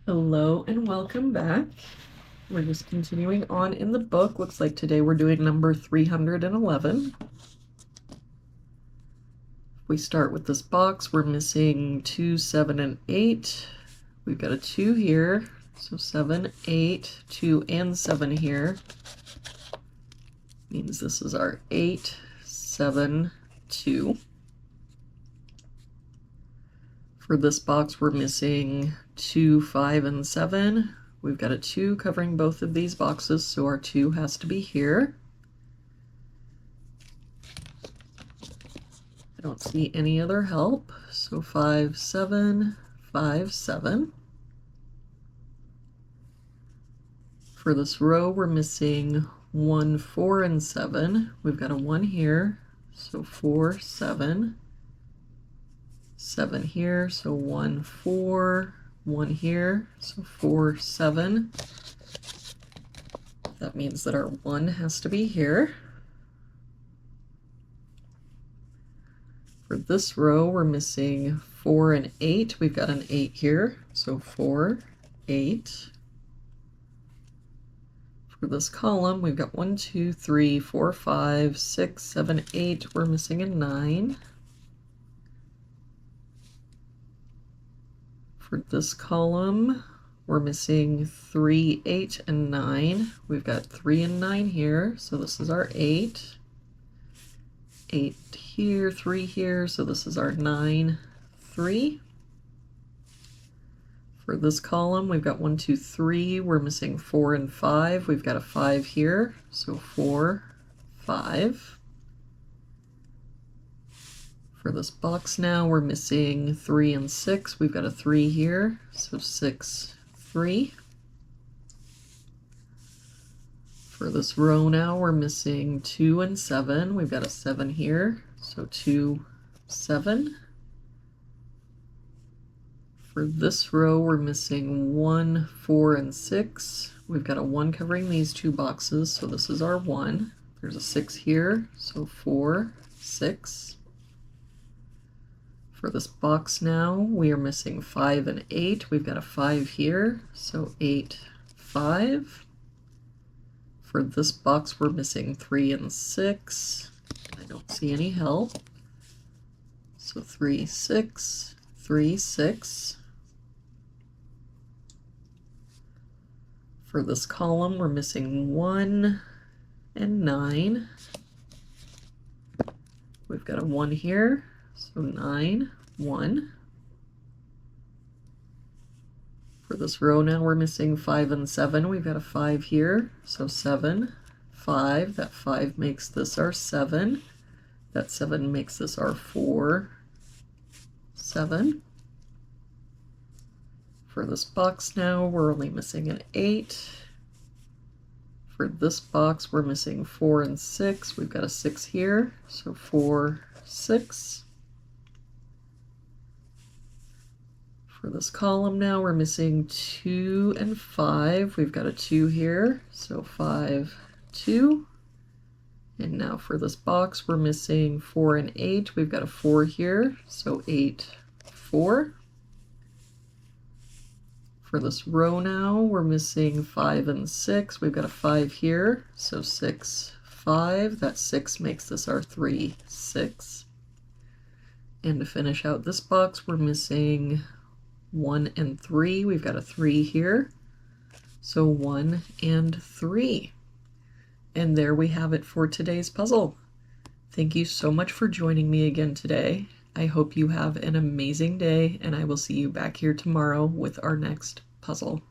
Hello and welcome back. We're just continuing on in the book. Looks like today we're doing number 311. If we start with this box, we're missing 2, 7, and 8. We've got a 2 here, so 7, 8, 2, and 7 here. Means this is our 8, 7, 2. For this box, we're missing 2, 5, and 7. We've got a 2 covering both of these boxes, so our 2 has to be here. I don't see any other help, so 5, 7, 5, 7. For this row, we're missing 1, 4, and 7. We've got a 1 here, so 4, 7. 7 here, so 1, 4, 1 here, so 4, 7. That means that our 1 has to be here. For this row, we're missing 4 and 8. We've got an 8 here, so 4, 8. For this column, we've got 1, 2, 3, 4, 5, 6, 7, 8. We're missing a 9. For this column, we're missing 3, 8, and 9. We've got 3 and 9 here, so this is our 8. 8 here, 3 here, so this is our 9, 3. For this column, we've got 1, 2, 3. We're missing 4 and 5. We've got a 5 here, so 4, 5. For this box now, we're missing 3 and 6. We've got a 3 here, so 6, 3. For this row now, we're missing 2 and 7. We've got a 7 here, so 2, 7. For this row, we're missing 1, 4, and 6. We've got a 1 covering these two boxes, so this is our 1. There's a 6 here, so 4, 6. For this box now, we are missing 5 and 8. We've got a 5 here, so 8, 5. For this box, we're missing 3 and 6. I don't see any help. So 3, 6, 3, 6. For this column, we're missing 1 and 9. We've got a 1 here, so 9, 1. For this row now, we're missing 5 and 7. We've got a 5 here, so 7, 5. That 5 makes this our 7. That 7 makes this our 4, 7. For this box now, we're only missing an 8. For this box, we're missing 4 and 6. We've got a 6 here, so 4, 6. For this column now, we're missing 2 and 5. We've got a 2 here, so 5, 2. And now for this box, we're missing 4 and 8. We've got a 4 here, so 8, 4. For this row now, we're missing 5 and 6. We've got a 5 here, so 6, 5. That 6 makes this our 3, 6. And to finish out this box, we're missing 1 and 3. We've got a 3 here, so 1 and 3. And there we have it for today's puzzle. Thank you so much for joining me again today. I hope you have an amazing day, and I will see you back here tomorrow with our next puzzle.